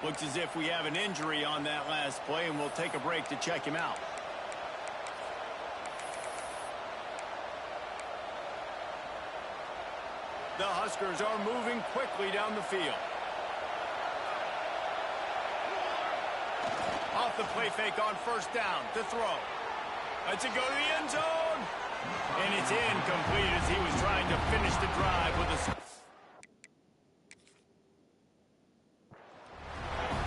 Speaker 1: Looks as if we have an injury on that last play, and we'll take a break to check him out. The Huskers are moving quickly down the field. Off the play fake on first down to throw. Let's it go to the end zone. And it's incomplete as he was trying to finish the drive with a...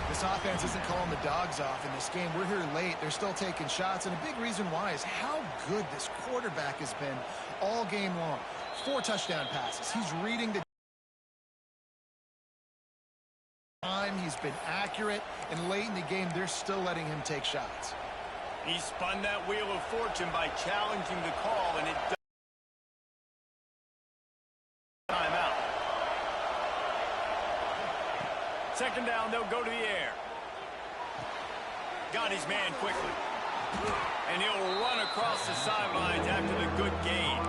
Speaker 2: This offense isn't calling the dogs off in this game. We're here late. They're still taking shots, and a big reason why is how good this quarterback has been all game long. 4 touchdown passes. He's reading the time. He's been accurate, and late in the game, they're still letting him take shots.
Speaker 1: He spun that wheel of fortune by challenging the call, and it does. Timeout. Second down, they'll go to the air. Got his man quickly. And he'll run across the sidelines after the good gain.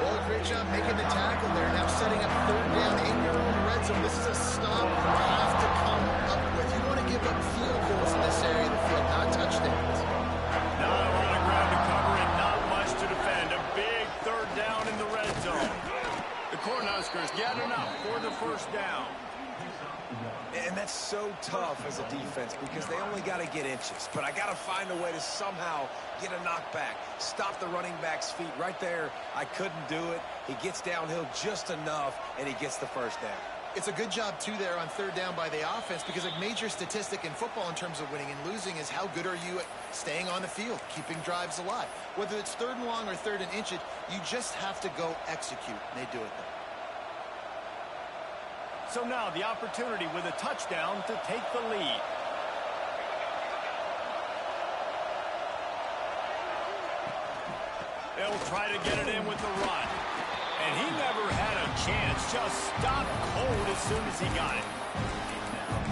Speaker 2: Well, great job making the tackle there. Now setting up third down in your own red zone. This is a stop you have to come up with. You want to give up field goals in this area of the field, not touchdowns.
Speaker 1: Not a lot of ground to cover and not much to defend. A big third down in the red zone. The Cornhuskers get enough for the first down.
Speaker 3: And that's so tough as a defense because they only got to get inches. But I got to find a way to somehow get a knockback, stop the running back's feet right there. I couldn't do it. He gets downhill just enough, and he gets the first down.
Speaker 2: It's a good job, too, there on third down by the offense because a major statistic in football in terms of winning and losing is how good are you at staying on the field, keeping drives alive. Whether it's third and long or third and inches, you just have to go execute. And they do it there.
Speaker 1: So now the opportunity with a touchdown to take the lead. They'll try to get it in with the run. And he never had a chance. Just stopped cold as soon as he got it.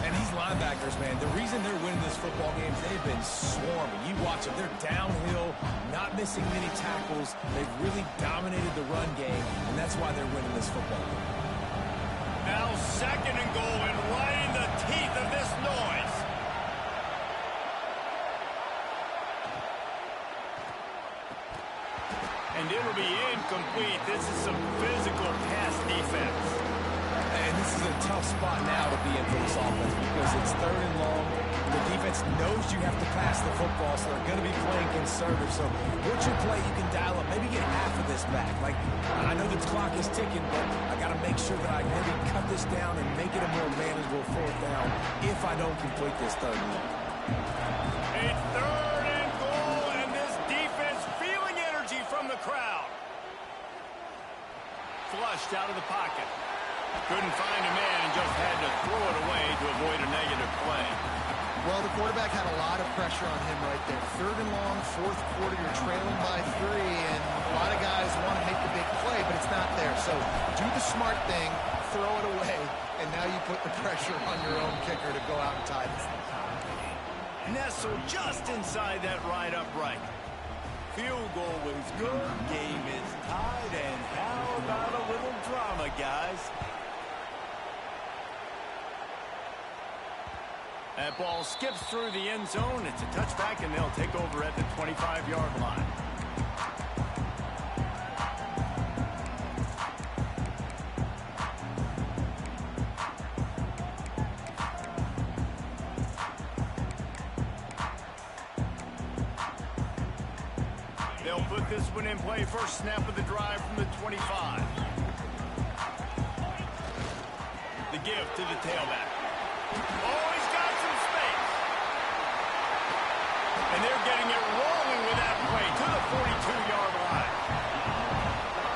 Speaker 3: And these linebackers, man, the reason they're winning this football game, they've been swarming. You watch them. They're downhill, not missing many tackles. They've really dominated the run game, and that's why they're winning this football game.
Speaker 1: Now second and goal and right in the teeth of this noise. And it'll be incomplete. This is some physical pass defense.
Speaker 3: And this is a tough spot now to be in for this offense because it's third and long. The defense knows you have to pass the football, so they're going to be playing conservative. So what's your play you can dial up? Maybe get half of this back. Like, I know the clock is ticking, but I got to make sure that I maybe cut this down and make it a more manageable fourth down if I don't complete this third and long.
Speaker 1: A third and goal, and this defense feeling energy from the crowd. Flushed out of the pocket. Couldn't find a man and just had to throw it away to avoid a negative play.
Speaker 2: Well, the quarterback had a lot of pressure on him right there. Third and long, fourth quarter, you're trailing by 3, and a lot of guys want to make the big play, but it's not there. So do the smart thing, throw it away, and now you put the pressure on your own kicker to go out and tie this thing.
Speaker 1: Nestled just inside that right upright. Field goal was good, game is tied, and how about a little drama, guys? That ball skips through the end zone. It's a touchback, and they'll take over at the 25-yard line. They'll put this one in play. First snap of the drive from the 25. The give to the tailback. Oh, he's got some space. And they're getting it rolling with that play to the 42-yard line.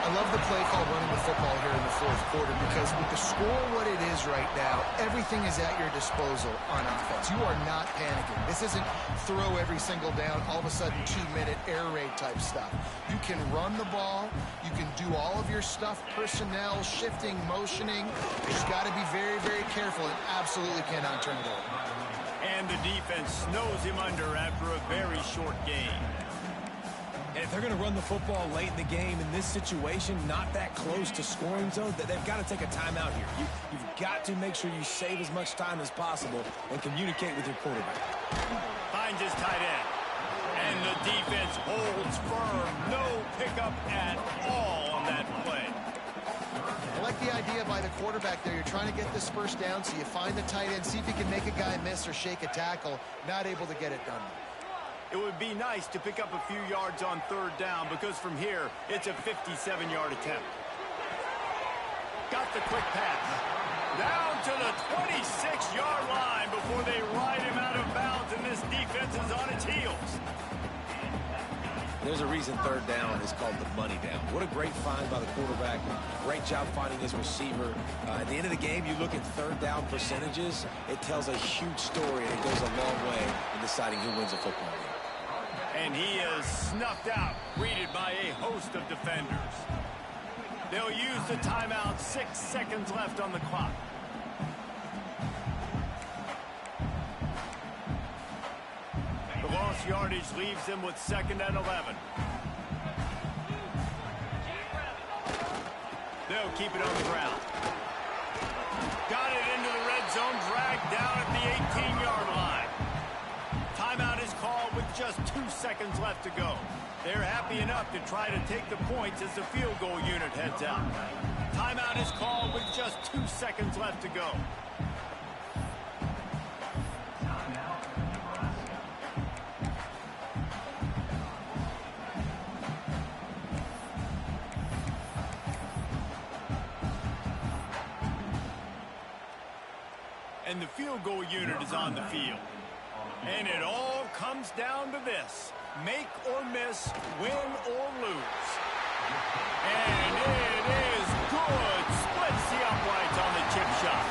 Speaker 2: A I love the play call running the football here in the fourth quarter because with the score what it is right now, everything is at your disposal on offense. You are not panicking. This isn't throw every single down, all of a sudden 2-minute air raid type stuff. You can run the ball. You can do all of your stuff, personnel, shifting, motioning. You just got to be very, very careful and absolutely cannot turn it over.
Speaker 1: And the defense snows him under after a very short game.
Speaker 3: And if they're going to run the football late in the game in this situation, not that close to scoring zone, they've got to take a timeout here. You've got to make sure you save as much time as possible and communicate with your quarterback.
Speaker 1: Finds his tight end. And the defense holds firm. No pickup at all on that play.
Speaker 2: I like the idea by the quarterback there. You're trying to get this first down, so you find the tight end, see if you can make a guy miss or shake a tackle. Not able to get it done.
Speaker 1: It would be nice to pick up a few yards on third down because from here, it's a 57-yard attempt. Got the quick pass. Down to the 26-yard line before they ride him out of bounds, and this defense is on its heels.
Speaker 3: There's a reason third down is called the money down. What a great find by the quarterback. Great job finding his receiver. At the end of the game, you look at third down percentages. It tells a huge story, and it goes a long way in deciding who wins a football game.
Speaker 1: And he is snuffed out, greeted by a host of defenders. They'll use the timeout, 6 seconds left on the clock. The lost yardage leaves them with 2nd and 11. They'll keep it on the ground. Got it into the red zone, dragged down at the 18-yard line. Timeout is called with just 2 seconds left to go. They're happy enough to try to take the points as the field goal unit heads out. Timeout is called with just 2 seconds left to go. And the field goal unit is on the field. And it all comes down to this. Make or miss, win or lose. And it is good. Splits the uprights on the chip shot.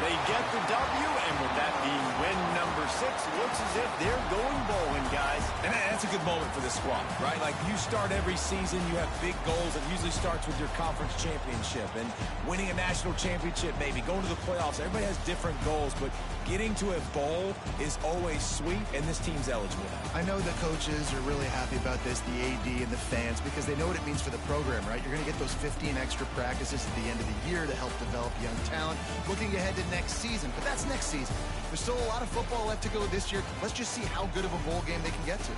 Speaker 1: They get the W, and with that being win number 6, looks as if they're going bowling, guys.
Speaker 3: And that's a good moment for this squad, right? Like, you start every season, you have big goals. It usually starts with your conference championship and winning a national championship, maybe going to the playoffs. Everybody has different goals, but getting to a bowl is always sweet, and this team's eligible.
Speaker 2: I know the coaches are really happy about this, the AD and the fans, because they know what it means for the program, right? You're going to get those 15 extra practices at the end of the year to help develop young talent. Looking ahead to next season, but that's next season. There's still a lot of football left to go this year. Let's just see how good of a bowl game they can get to.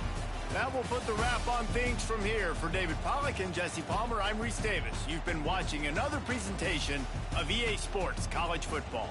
Speaker 1: That will put the wrap on things from here. For David Pollack and Jesse Palmer, I'm Reese Davis. You've been watching another presentation of EA Sports College Football.